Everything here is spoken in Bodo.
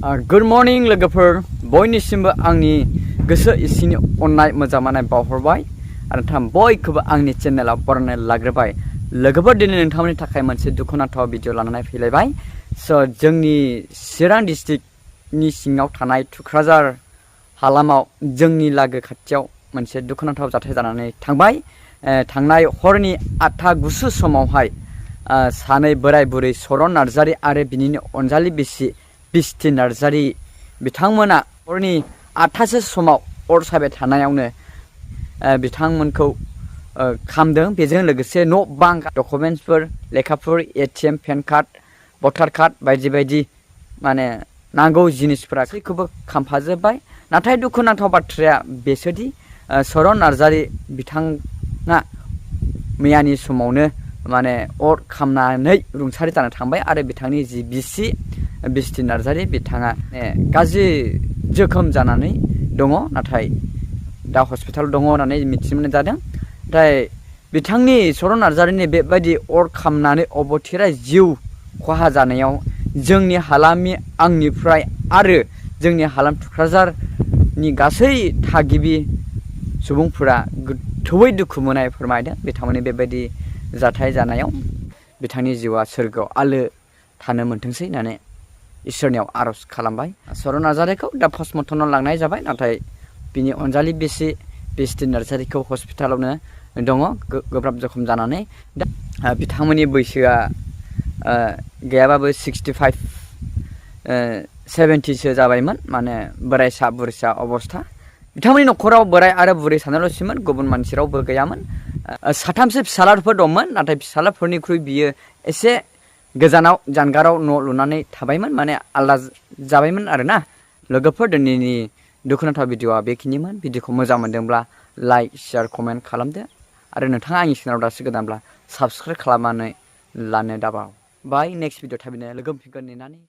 Good morning लोगोफोर बयनिसिमबो आंनि गोसो इसिनि अननाय मोजांमोननाय बावहरबाय आरो नोंथां बयखौबो आंनि चेनेलाव बरायना लाग्रोबाय। लोगोफोर दिनै नोंथांमोननि थाखाय मोनसे दुखुनांथाव भिडिअ लानानै फैलायबाय। जोंनि चिरां डिस्ट्रिक्टनि सिङाव थानाय थुक्राझार हालामाव जोंनि लागो खाथियाव मोनसे दुखुनांथाव जाथाय जानानै थांबाय। थांनाय हरनि 8टा गुसु समावहाय सानै बोराय बुरै सरन नार्जारि आरो बिनिनो अनजालि बिसि बिस्ति नार्जारि बिथांमोना हरनि 8टासो समाव अर सायबाय थानायावनो बिथांमोनखौ खामदों। बेजों लोगोसे न' बां डकुमेन्ट्सफोर लेखाफोर एटिएम पेन कार्ड भटार कार्ड बायदि बायदि माने नांगौ जिनिसफोरा गासैखौबो खामफाजोब्बाय। नाथाय दुखुनांथाव बाथ्राया बेसोदि सरन नार्जारि बिथाङा मैयानि समावनो माने अर खामनानै रुंसारि जाना थांबाय आरो बिथांनि जि बिसि बिस्ति नार्जारि बिथाङा गाज्रि जोखोम जानानै दङ, नाथाय दा हस्पिटाल दङ होननानै मिथिनो मोननाय जादों। नाथाय बिथांनि सरन नार्जारिनि बेबायदि अर खामनानै अबथिरा जिउ खहा जानायाव जोंनि हालामनि आंनिफ्राय आरो जोंनि हालाम थुक्राझारनि गासै थागिबि सुबुंफोरा गोथौयै दुखु मोननाय फोरमायदों। बिथांमोननि बेबायदि जाथाय जानायाव बिथांनि जिउआ सोरगोआव आलो थानो मोनथोंसै होननानै इसोरनियाव आरज खालामबाय। सरन नार्जारिखौ दा पस्टमर्टमाव लांनाय जाबाय, नाथाय बिनि अनजालि बिसि बिस्ति नार्जारिखौ हस्पिटालावनो दङ गोब्राब जखम जानानै। दा बिथांमोननि बैसोआ गैयाबाबो 65 70सो जाबायमोन, माने बोरायसा बुरैसा अबस्था। बिथांमोननि न'खराव बोराय आरो बुरै सानैल'सैमोन, गुबुन मानसि रावबो गैयामोन। साथामसो फिसालाफोर दंमोन, नाथाय फिसालाफोरनिख्रुइ बियो एसे गोजानाव जानगाराव न' लुनानै थाबायमोन, माने आलादा जाबायमोन आरोना। लोगोफोर दिनैनि दुखुनांथाव भिडिअआ बेखिनिमोन। भिडिअखौ मोजां मोनदोंब्ला लाइक शेयार कमेन्ट खालामदो आरो नोंथाङा आंनि चेनेलाव दासो गोदानब्ला साबस्क्राइब खालामनानै लानो दाबाव। बाय नेक्स्ट भिडिअ थाबैनो लोगो मोनफिनगोन नेनानै।